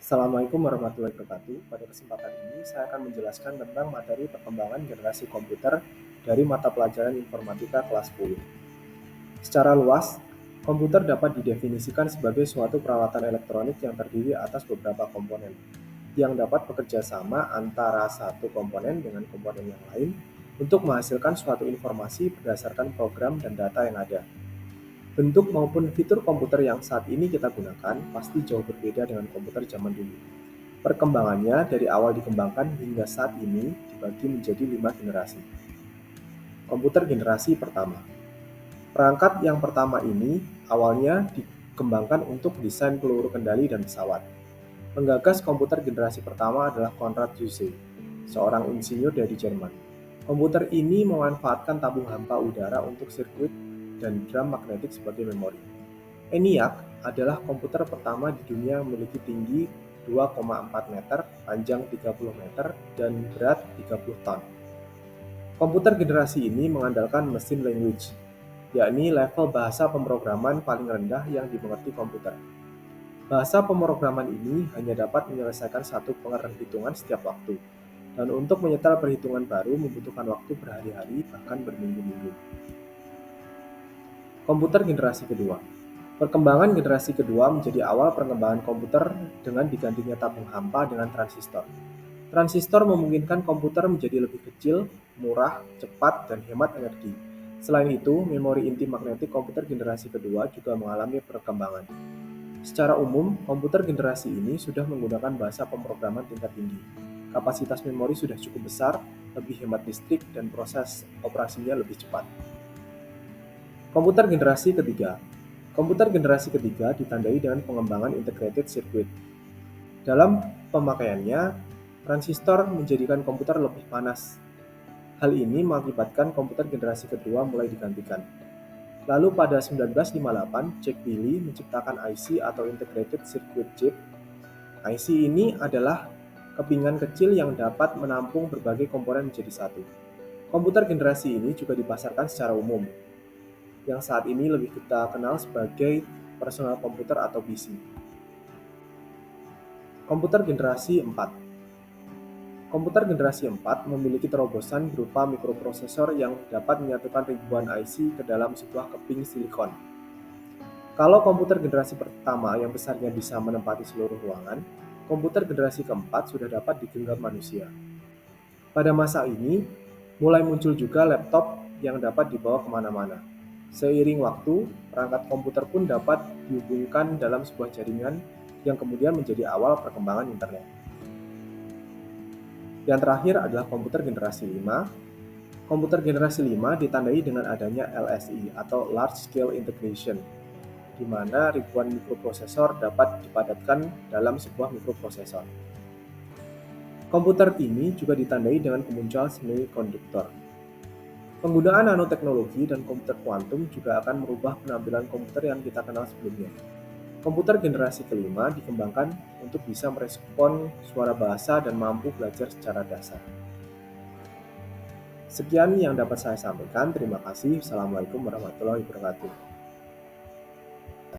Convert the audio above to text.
Assalamualaikum warahmatullahi wabarakatuh. Pada kesempatan ini, saya akan menjelaskan tentang materi perkembangan generasi komputer dari mata pelajaran informatika kelas 10. Secara luas, komputer dapat didefinisikan sebagai suatu peralatan elektronik yang terdiri atas beberapa komponen, yang dapat bekerja sama antara satu komponen dengan komponen yang lain untuk menghasilkan suatu informasi berdasarkan program dan data yang ada. Bentuk maupun fitur komputer yang saat ini kita gunakan pasti jauh berbeda dengan komputer zaman dulu. Perkembangannya dari awal dikembangkan hingga saat ini dibagi menjadi 5 generasi. Komputer generasi pertama. Perangkat yang pertama ini awalnya dikembangkan untuk desain peluru kendali dan pesawat. Penggagas komputer generasi pertama adalah Konrad Zuse, seorang insinyur dari Jerman. Komputer ini memanfaatkan tabung hampa udara untuk sirkuit dan drum magnetik sebagai memori. ENIAC adalah komputer pertama di dunia yang memiliki tinggi 2,4 meter, panjang 30 meter, dan berat 30 ton. Komputer generasi ini mengandalkan mesin language, yakni level bahasa pemrograman paling rendah yang dimengerti komputer. Bahasa pemrograman ini hanya dapat menyelesaikan satu penghitungan setiap waktu, dan untuk menyetel perhitungan baru membutuhkan waktu berhari-hari bahkan berminggu-minggu. Komputer generasi kedua. Perkembangan generasi kedua menjadi awal perkembangan komputer dengan digantinya tabung hampa dengan transistor. Transistor memungkinkan komputer menjadi lebih kecil, murah, cepat, dan hemat energi. Selain itu, memori inti magnetik komputer generasi kedua juga mengalami perkembangan. Secara umum, komputer generasi ini sudah menggunakan bahasa pemrograman tingkat tinggi. Kapasitas memori sudah cukup besar, lebih hemat listrik, dan proses operasinya lebih cepat. Komputer generasi ketiga. Komputer generasi ketiga ditandai dengan pengembangan integrated circuit. Dalam pemakaiannya, transistor menjadikan komputer lebih panas. Hal ini mengakibatkan komputer generasi kedua mulai digantikan. Lalu pada 1958, Jack Billy menciptakan IC atau Integrated Circuit Chip. IC ini adalah kepingan kecil yang dapat menampung berbagai komponen menjadi satu. Komputer generasi ini juga dipasarkan secara umum, yang saat ini lebih kita kenal sebagai personal komputer atau PC. Komputer generasi 4. Komputer generasi 4 memiliki terobosan berupa mikroprosesor yang dapat menyatukan ribuan IC ke dalam sebuah keping silikon. Kalau komputer generasi pertama yang besarnya bisa menempati seluruh ruangan, komputer generasi keempat sudah dapat digenggam manusia. Pada masa ini, mulai muncul juga laptop yang dapat dibawa kemana-mana. Seiring waktu, perangkat komputer pun dapat dihubungkan dalam sebuah jaringan yang kemudian menjadi awal perkembangan internet. Yang terakhir adalah komputer generasi 5. Komputer generasi 5 ditandai dengan adanya LSI atau Large Scale Integration, di mana ribuan mikroprosesor dapat dipadatkan dalam sebuah mikroprosesor. Komputer ini juga ditandai dengan kemunculan semikonduktor. Penggunaan nanoteknologi dan komputer kuantum juga akan merubah penampilan komputer yang kita kenal sebelumnya. Komputer generasi kelima dikembangkan untuk bisa merespon suara bahasa dan mampu belajar secara dasar. Sekian yang dapat saya sampaikan. Terima kasih. Assalamualaikum warahmatullahi wabarakatuh.